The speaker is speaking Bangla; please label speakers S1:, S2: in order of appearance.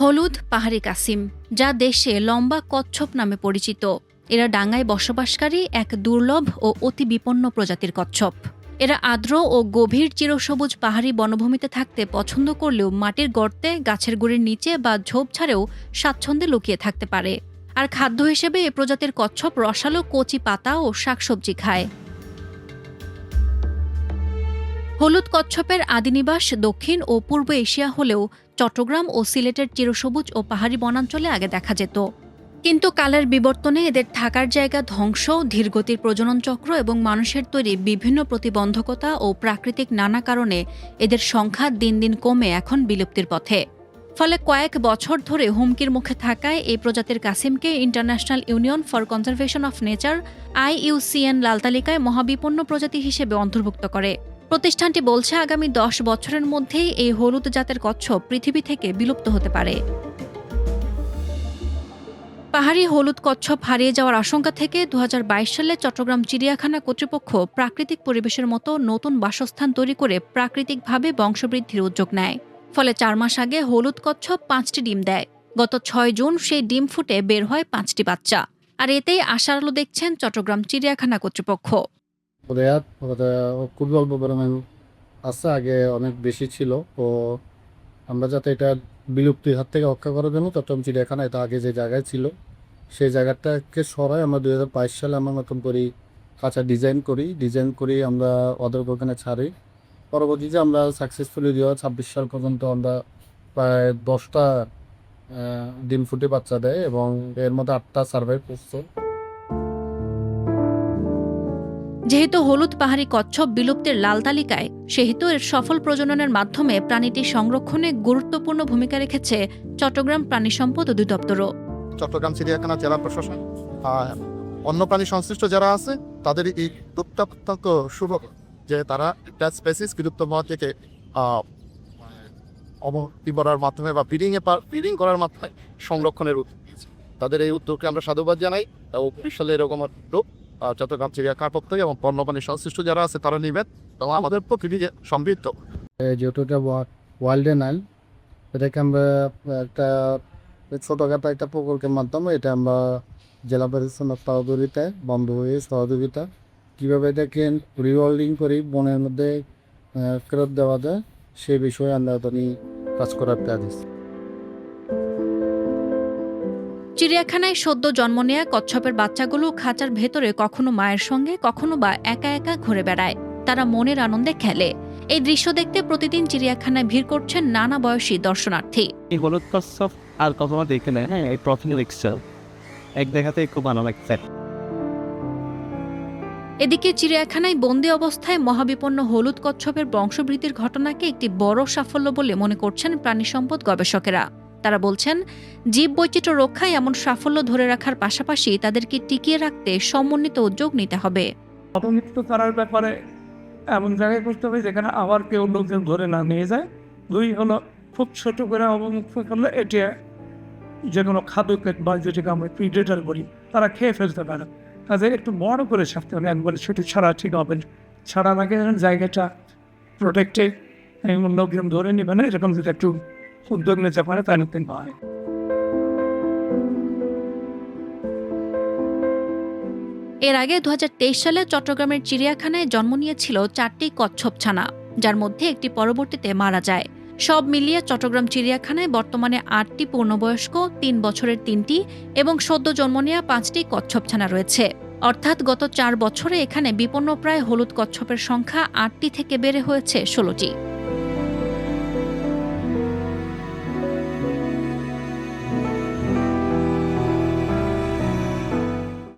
S1: হলুদ পাহাড়ি কাসিম, যা দেশে লম্বা কচ্ছপ নামে পরিচিত। এরা ডাঙায় বসবাসকারী এক দুর্লভ ও অতি বিপন্ন প্রজাতির কচ্ছপ। এরা আর্দ্র ও গভীর চিরসবুজ পাহাড়ি বনভূমিতে থাকতে পছন্দ করলেও মাটির গর্তে, গাছের গুঁড়ির নিচে বা ঝোপঝাড়েও স্বাচ্ছন্দ্যে লুকিয়ে থাকতে পারে। আর খাদ্য হিসেবে এ প্রজাতির কচ্ছপ রসালো কচি পাতা ও শাকসবজি খায়। হলুদ কচ্ছপের আদিনিবাস দক্ষিণ ও পূর্ব এশিয়া হলেও চট্টগ্রাম ও সিলেটের চিরসবুজ ও পাহাড়ি বনাঞ্চলে আগে দেখা যেত। কিন্তু কালের বিবর্তনে এদের থাকার জায়গা ধ্বংস, ধীরগতির প্রজনন চক্র এবং মানুষের তৈরি বিভিন্ন প্রতিবন্ধকতা ও প্রাকৃতিক নানা কারণে এদের সংখ্যা দিন দিন কমে এখন বিলুপ্তির পথে। ফলে কয়েক বছর ধরে হুমকির মুখে থাকায় এই প্রজাতির কাসিমকে International Union for Conservation of Nature IUCN লাল তালিকায় মহাবিপন্ন প্রজাতি হিসেবে অন্তর্ভুক্ত করে। প্রতিষ্ঠানটি বলছে আগামী 10 বছরের মধ্যেই এই হলুদ জাতের কচ্ছপ পৃথিবী থেকে বিলুপ্ত হতে পারে। পাহাড়ি হলুদ কচ্ছপ হারিয়ে যাওয়ার আশঙ্কা থেকে 2022 সালে চট্টগ্রাম চিড়িয়াখানা কর্তৃপক্ষ প্রাকৃতিক পরিবেশের মতো নতুন বাসস্থান তৈরি করে প্রাকৃতিকভাবে বংশবৃদ্ধির উদ্যোগ নেয়। ফলে 4 মাস আগে হলুদ কচ্ছপ 5টি ডিম দেয়। গত 6 জুন সেই ডিম ফুটে বের হয় 5টি বাচ্চা। আর এতেই আশার আলো দেখছেন চট্টগ্রাম চিড়িয়াখানা কর্তৃপক্ষ।
S2: খুবই অল্প পরিমাণ আছে, আগে অনেক বেশি ছিল। তো আমরা যাতে এটা বিলুপ্তির হাত থেকে রক্ষা করার জন্য চট্টগ্রাম চিড়িয়াখানা এটা আগে যে জায়গায় ছিল সেই জায়গাটাকে সরাই আমরা 2022 সালে আমরা নতুন করে কাঁচা ডিজাইন করি আমরা ওদের ওখানে ছাড়ি। পরবর্তীতে আমরা সাকসেসফুলি 2026 সাল পর্যন্ত আমরা প্রায় 10টা ডিম ফুটে বাচ্চা দেয় এবং এর মধ্যে 8টা সার্ভাইভ করছে।
S1: যেহেতু হলুদ পাহাড়ি কচ্ছপ বিলুপ্তির লাল তালিকায়, সেহেতু এর সফল প্রজননের মাধ্যমে প্রাণীটি সংরক্ষণে গুরুত্বপূর্ণ ভূমিকা রেখেছে চট্টগ্রাম প্রাণী সম্পদ অধিদপ্তরও।
S3: চট্টগ্রাম চিড়িয়াখানা জেলা প্রশাসন অন্য প্রাণী সংশ্লিষ্ট যারা আছে তাদের এই অত্যন্ত শুভ যে তারা একটা স্পেসিস বিলুপ্ত হওয়া থেকে অবমুক্তি করার মাধ্যমে বা ব্রিডিং করার মাধ্যমে সংরক্ষণের উদ্যোগ নিয়েছে। তাদের এই উদ্যোগকে আমরা সাধুবাদ জানাই। ভবিষ্যতে এরকম উদ্যোগ চট্টগ্রাম চিড়িয়াখানার পক্ষ থেকে এবং বন্যপ্রাণী সংশ্লিষ্ট যারা আছে তারা নেবেন এবং আমাদের প্রকৃতি সমৃদ্ধ।
S2: যেহেতু এটা ওয়াইল্ড অ্যানিমাল, এটাকে আমরা একটা ছোটখাটো একটা প্রকল্পের মাধ্যমে এটা আমরা জেলা প্রশাসনের সহযোগিতায় বন্ধ হয়ে সহযোগিতা কীভাবে এটাকে রিওয়ার্ডিং করি বনের মধ্যে ফেরত দেওয়া যায় সেই বিষয়ে আমরা কাজ করার প্ল্যান।
S1: চিড়িয়াখানায় সদ্য জন্ম নেয়া কচ্ছপের বাচ্চাগুলো খাঁচার ভেতরে কখনো মায়ের সঙ্গে, কখনো বা একা একা ঘুরে বেড়ায়। তারা মনের আনন্দে খেলে। এই দৃশ্য দেখতে প্রতিদিন চিড়িয়াখানায় ভিড় করছেন নানা বয়সী দর্শনার্থী।
S4: এই হলুদ কচ্ছপ আর কখনো দেখে নেয়, এই প্রথম দেখছে, এক দেখাতে খুব ভালো লাগছে।
S1: এদিকে চিড়িয়াখানায় বন্দি অবস্থায় মহাবিপন্ন হলুদ কচ্ছপের বংশবৃদ্ধির ঘটনাকে একটি বড় সাফল্য বলে মনে করছেন প্রাণী সম্পদ গবেষকেরা। তারা বলছেন, জীববৈচিত্র্য রক্ষায় এমন সাফল্য ধরে রাখার পাশাপাশি তাদেরকে টিকিয়ে রাখতে সমন্বিত উদ্যোগ নিতে হবে।
S5: অবমুক্ত করার ব্যাপারে এমন জায়গায় করতে হবে যেখানে আবার কেউ লোকজন ধরে না নিয়ে যায়। 2 হলো খুব ছোট করে অবমুক্ত করলে এটা যে কোনো খাদ্যকে বা যেটাকে আমরা প্রিডেটর বলি তারা খেয়ে ফেলতে পারে। কাজে একটু বড় করে ছাড়তে হবে, একবারে ছোটো ছাড়া ঠিক হবে। ছাড়ার আগে জায়গাটা প্রোটেক্টেড এবং লোকজন ধরে নেবে না, এরকম যদি একটু উদ্যোগ নিতে পারে তাহলে কিন্তু হয়।
S1: এর আগে 2023 সালে চট্টগ্রামের চিড়িয়াখানায় জন্ম নিয়েছিল 4টি কচ্ছপ ছানা, যার মধ্যে একটি পরবর্তীতে মারা যায়। সব মিলিয়ে চট্টগ্রাম চিড়িয়াখানায় বর্তমানে 8টি পূর্ণবয়স্ক, 3 বছরের 3টি এবং সদ্য জন্ম নেওয়া 5টি কচ্ছপ ছানা রয়েছে। অর্থাৎ গত 4 বছরে এখানে বিপন্নপ্রায় হলুদ কচ্ছপের সংখ্যা 8টি থেকে বেড়ে হয়েছে 16টি।